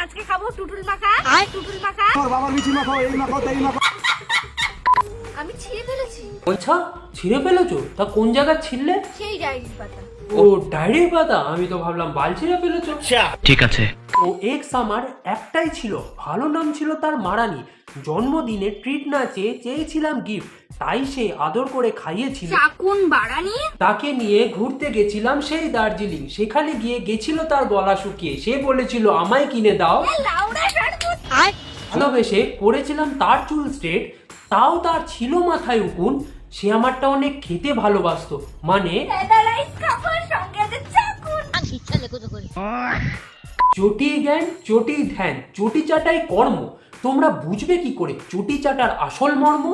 আজকে খাবো টুটুল মাখা। টুটুল মাখা বাবার মিচি মাখাও, এই মাখাও, তাই মাখাও। আমি ছিঁড়ে ফেলেছি। আচ্ছা, ছিঁড়ে ফেলেছো? তা কোন জায়গা ছিঁড়লে? সেই ডায়েরির পাতা। ও ডায়েরির পাতা, আমি তো ভাবলাম বাল ছিঁড়ে ফেলেছো। ঠিক আছে। ও এক্স আমার একটাই ছিল, ভালো নাম ছিল তার মারানি। জন্মদিনে ট্রিট না চেয়ে চেয়েছিলাম গিফট, তাই সে আদর করে খাইয়েছিল। চাকুন বাড়ানি। তাকে নিয়ে ঘুরতে গেছিলাম সেই দার্জিলিং, সেখানে গিয়ে গেছিল তার গলা শুকিয়ে, সে বলেছিল আমায় কিনে দাও। ভালোবেসে করেছিলাম তার চুল স্ট্রেট, তাও তার ছিল মাথায় উকুন। সে আমারটা অনেক খেতে ভালোবাসতো, মানে চটি জ্ঞান চটি ধ্যান চটি চাটাই কর্ম। তোমরা বুঝবে কি করে চটি চাটার আসল মর্ম?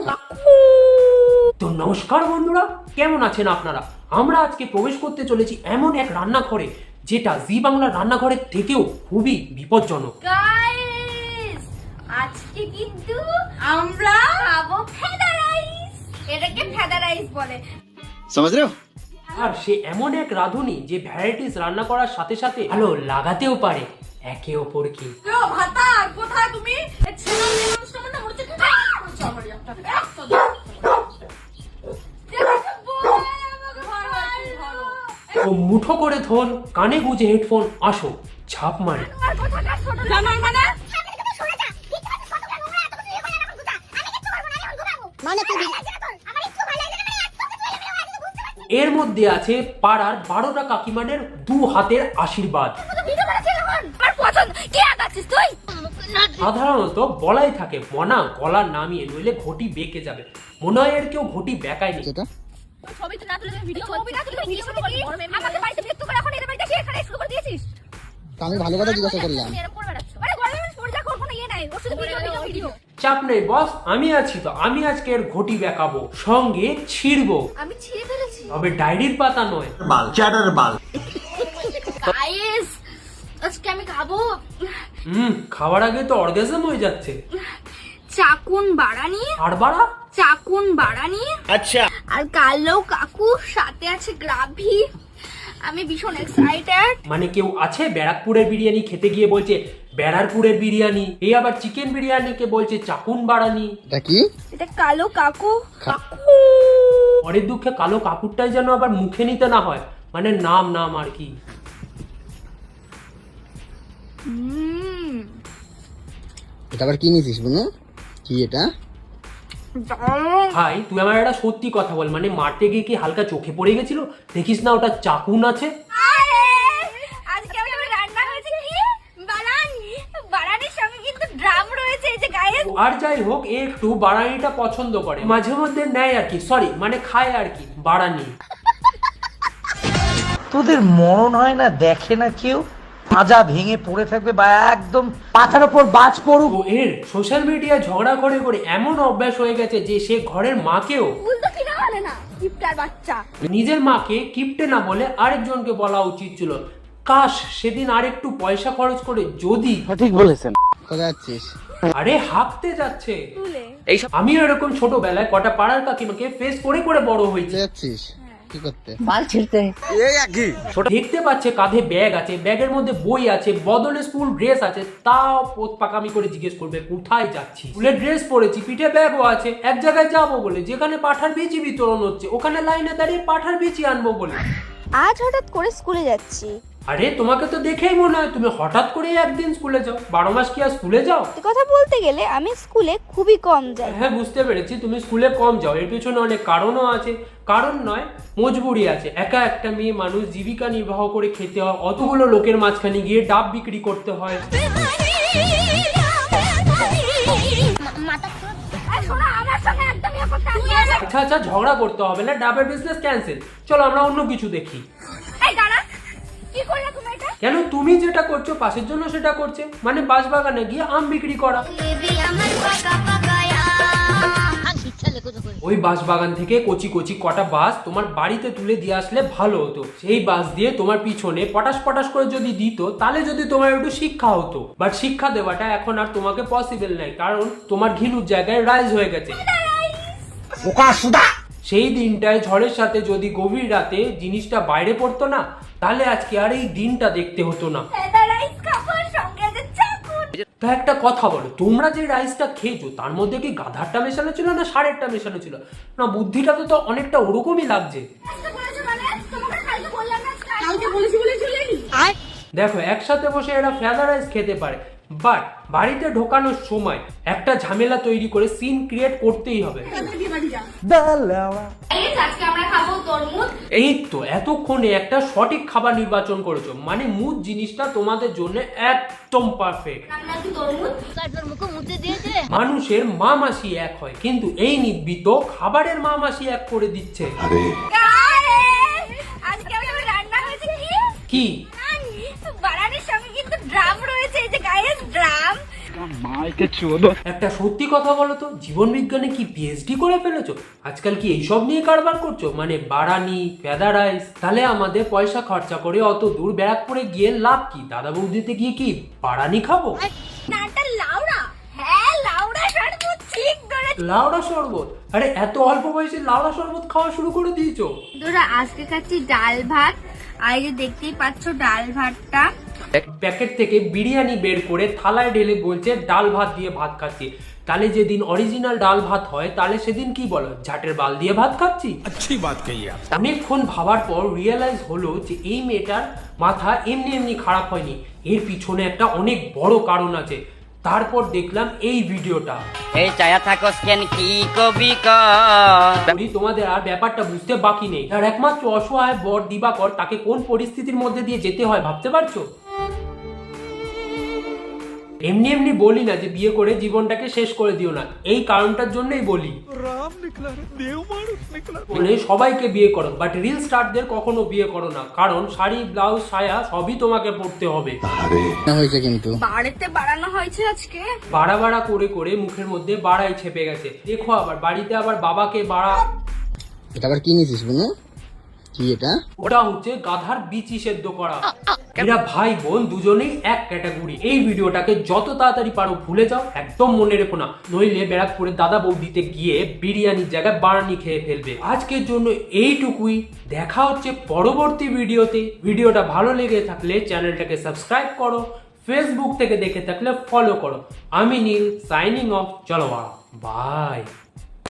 তো নমস্কার বন্ধুরা, কেমন আছেন আপনারা? আমরা আজকে প্রবেশ করতে চলেছি এমন এক রান্নাঘরে, যেটা জি বাংলার রান্নাঘরের থেকেও খুবই বিপজ্জনক। গাইস, আজকে কিন্তু আমরা খাবো ফেদা রাইস। এটাকে ফেদা রাইস বলে। समझ रहे हो? আর সে এমন এক রাঁধুনি যে ভ্যারাইটিস রান্না করার সাথে সাথে ভালো লাগাতেও পারে একে অপরকে। ভাতা কোথায় তুমি? ছেলে মানুষটা মনে মরতে ও মুঠো করে ধন, কানে গুজে হেডফোন, আসো ঝাপ মারে। এর মধ্যে আছে পাড়ার 12টা কাকিমানের 2 হাতের আশীর্বাদ। সাধারণত বলাই থাকে মনা গলা নামিয়ে, নইলে ঘটি বেঁকে যাবে। মনে হয় এর কেউ ঘটি বেঁকায়নি। আমি ভালো কথা জিজ্ঞাসা করলাম। চাপ নেই বস, আমি আছি তো। আমি আজকে এর ঘটি বেঁকাবো, সঙ্গে ছিড়বো। আমি ছিঁড়ে ফেলেছি। তবে ডায়েরির পাতা নয়। বাল চ্যাটার বাল। গাইস, আজকে আমি খাবো খাওয়ার আগে তো অর্গাজম হয়ে যাচ্ছে। চাকুন বাড়ানি। আর বাড়া চাকুন বাড়ানি। আচ্ছা। আর কালো কাকু, সাথে আছে গ্রাভি। আমি ভীষণ এক্সাইটেড। মানে কেউ আছে ব্যারাকপুরের বিরিয়ানি খেতে গিয়ে বলছে ব্যারাকপুরের বিরিয়ানি, এই আবার চিকেন বিরিয়ানিকে বলছে চাকুন বাড়ানি। এটা কি? এটা কালো কাকু। পরের দুঃখে কালো কাকুরটাই যেন আবার মুখে নিতে না হয়, মানে নাম নাম আর কি। এটা আবার কি নিছিস বুনু? কি এটা? ভাই তুই আমার একটা সত্যি কথা বল, মানে মারতে গিয়ে কি হালকা চোখে পড়ে গেছিল? দেখিস না ওটা চাকুন আছে? আজকে আমাদের রান্না হয়েছে কি বাড়ানি। বাড়ানির সঙ্গে কিন্তু ড্রাম রয়েছে, এই যে গায়ে। আর যাই হোক, এ একটু বাড়ানিটা পছন্দ করে, মাঝে মধ্যে নেয় আর কি, সরি মানে খায় আর কি বাড়ানি। তোদের মরণ হয় না, দেখে না কেউ? মাজা ভেঙে পড়ে থাকবে বা একদম পাতার উপর বাজ পড়ুক। ও এর সোশ্যাল মিডিয়ায় ঝগড়া করে করে এমন অভ্যাস হয়ে গেছে যে সে ঘরের মাকেও উল্টো কিনা বলে না, কিপটার বাচ্চা। নিজের মাকে কিপটে না বলে আরেকজনকে বলা উচিত ছিল। কাশ সেদিন আর একটু পয়সা খরচ করে যদি। ঠিক বলেছেন। কোথায় যাচ্ছিস? আরে হাঁকতে যাচ্ছে। আমিও এরকম ছোটবেলায় কটা পাড়ার কাকিমাকে ফেস করে করে বড় হয়েছে। কোথায় যাচ্ছিস? কি করতে? বাল ছিড়তে। দেখতে পাচ্ছে কাঁধে ব্যাগ আছে, ব্যাগের মধ্যে বই আছে, বদলে স্কুল ড্রেস আছে, তাও পোত পাকামি করে জিজ্ঞেস করবে কোথায় যাচ্ছি। স্কুলের ড্রেস পরেছি, পিঠে ব্যাগও আছে, এক জায়গায় যাবো বলে যেখানে পাঠার বিচি বিতরণ হচ্ছে, ওখানে লাইনে দাঁড়িয়ে পাঠার বিচি আনবো বলে। আজ হঠাৎ করে স্কুলে যাচ্ছি। আরে তোমাকে তো দেখেই মনে হয় তুমি হঠাৎ করে একদিন স্কুলে যাও। 12 মাস কি আর স্কুলে যাও? কথা বলতে গেলে আমি স্কুলে খুবই কম যাই। হ্যাঁ বুঝতে পেরেছি, তুমি স্কুলে কম যাও। এর পিছনে অনেক কারণও আছে, কারণ নয় মজবুরি আছে। একা একটা মেয়ে মানুষ জীবিকা নির্বাহ করে খেতে হয়, অতগুলো লোকের মাঝখানে গিয়ে ডাব বিক্রি করতে হয়। আচ্ছা আচ্ছা, ঝগড়া করতে হবে না, ডাবের বিজনেস ক্যান্সেল। চলো আমরা অন্য কিছু দেখি। কেন তুমি যেটা করছো পাশের জন্য সেটা করছে, মানে বাঁশবাগানে গিয়ে আম বিক্রি করা। ওই বাঁশবাগান থেকে কচি কচি কটা বাঁশ তোমার বাড়িতে তুলে দিয়ে আসলে ভালো হতো। সেই বাঁশ দিয়ে তোমার পিছনে পটাশ পটাশ করে যদি দিত, তাহলে যদি তোমার একটু শিক্ষা হতো। বাট শিক্ষা দেওয়াটা এখন আর তোমাকে পসিবল নাই, কারণ তোমার ঘিলুর জায়গায় রাইজ হয়ে গেছে। সেই দিনটায় ঝড়ের সাথে যদি গভীর রাতে জিনিসটা বাইরে পড়তো না, তাহলে আজকে আর এই দিনটা দেখতে হতো না। তা একটা কথা বলো, তোমরা যে রাইসটা খেয়েছো তার মধ্যে কি গাধারটা মেশানো ছিল না ষাঁড়েরটা মেশানো ছিল? না বুদ্ধিটা তো অনেকটা ওরকমই লাগছে। আজকে বলেছো মানে তোমাকে কালকে বললাম না কালকে বলেছি বলে চলে এলি। দেখো একসাথে বসে এরা ফেদা রাইস খেতে পারে, বাট বাড়িতে ঢোকানোর সময় একটা ঝামেলা তৈরি করে সিন ক্রিয়েট করতেই হবে। বিয়ে বাড়ি যা। আজকে আমরা খাবো তরমুজ। এই তো এতক্ষণে একটা সঠিক খাবার নির্বাচন করেছো, মানে মুড জিনিসটা তোমাদের জন্য একদম পারফেক্ট। আমরা কি তরমুজ? মানুষের মা মাসি এক হয়, কিন্তু এই নির্বিত খাবারের মা মাসি এক করে দিচ্ছে। আজকে আমাদের রান্না হয়েছে কি বাড়ানির সঙ্গে কিন্তু ড্রাম রয়েছে, এই যে গাইস ড্রাম। একটা সত্যি কথা বলো তো, জীবন বিজ্ঞানে কি পিএইচডি করে ফেলেছো? আজকাল কি এইসব নিয়ে কারবার করছো, মানে বাড়ানি ফেদা রাইস? তাহলে আমাদের পয়সা খরচা করে অত দূর ব্যারাকপুরে গিয়ে লাভ কি? দাদা বৌদিতে গিয়ে কি বাড়ানি খাবো? নাটা লাউড়া, হ্যাঁ লাউড়া শরবত ঠিক ধরে। লাউড়া শরবত? আরে এত অল্প বয়সে লাউড়া শরবত খাওয়া শুরু করে দিয়েছো? তোরা আজকে খাচ্ছি ডাল ভাত, আর এই যে দেখতেই পাচ্ছ ডাল ভাতটা। প্যাকেট থেকে বিরিয়ানি বের করে থালায় ঢেলে বলছে ডাল ভাত দিয়ে ভাত খাচ্ছি। তাহলে যেদিন অরিজিনাল ডাল ভাত হয় তাহলে সেদিন কি বলো, ঝাটের বাল দিয়ে ভাত খাচ্ছি? अच्छी बात कही आप। অনেকক্ষণ ভাবার পর রিয়েলাইজ হলো যে এই মেয়েটার মাথা এমনি এমনি খারাপ হয়নি, এর পিছনে একটা অনেক বড় কারণ আছে। তারপর দেখলাম এই ভিডিওটা। এই চায়া থাকস কেন কি কবি তোমাদের আর ব্যাপারটা বুঝতে বাকি নেই। আর একমাত্র অসহায় বর দিবাকর, তাকে কোন পরিস্থিতির মধ্যে দিয়ে যেতে হয় ভাবতে পারছো? এমনি এমনি বলি না যে বিয়ে করে জীবনটাকে শেষ করে দিও না, এই কারণটার জন্যই বলি। মানে সবাইকে বিয়ে করো, বাট রিল স্টারদের কখনো বিয়ে করো না, কারণ শাড়ি ব্লাউজ সায়া সবই তোমাকে পরতে হবে। হয়েছে কিন্তু বাড়িতে বাড়ানো হয়েছে আজকে। বাড়া বাড়া করে করে মুখের মধ্যে বাড়াই ছেপে গেছে। দেখো আবার বাড়িতে আবার বাবাকে বাড়া। এটা আবার কি নিয়েছিস বুনু? কি এটা? ওটা হচ্ছে গাধার বিচি সেদ্ধ করা। এরা ভাই বোন দুজনেই এক ক্যাটাগরি। এই ভিডিওটাকে যত তাড়াতাড়ি পারো ভুলে যাও, একদম মনে রেখো না, নইলে ব্যারাকপুরে দাদা বৌদিতে গিয়ে বিরিয়ানির জায়গায় বারানি খেয়ে ফেলবে। আজকের জন্য এইটুকুই, দেখা হচ্ছে পরবর্তী ভিডিওতে। ভিডিওটা ভালো লেগে থাকলে চ্যানেলটাকে সাবস্ক্রাইব করো, ফেসবুক থেকে দেখে থাকলে ফলো করো। আমি নীল সাইনিং অফ, চলো বাই।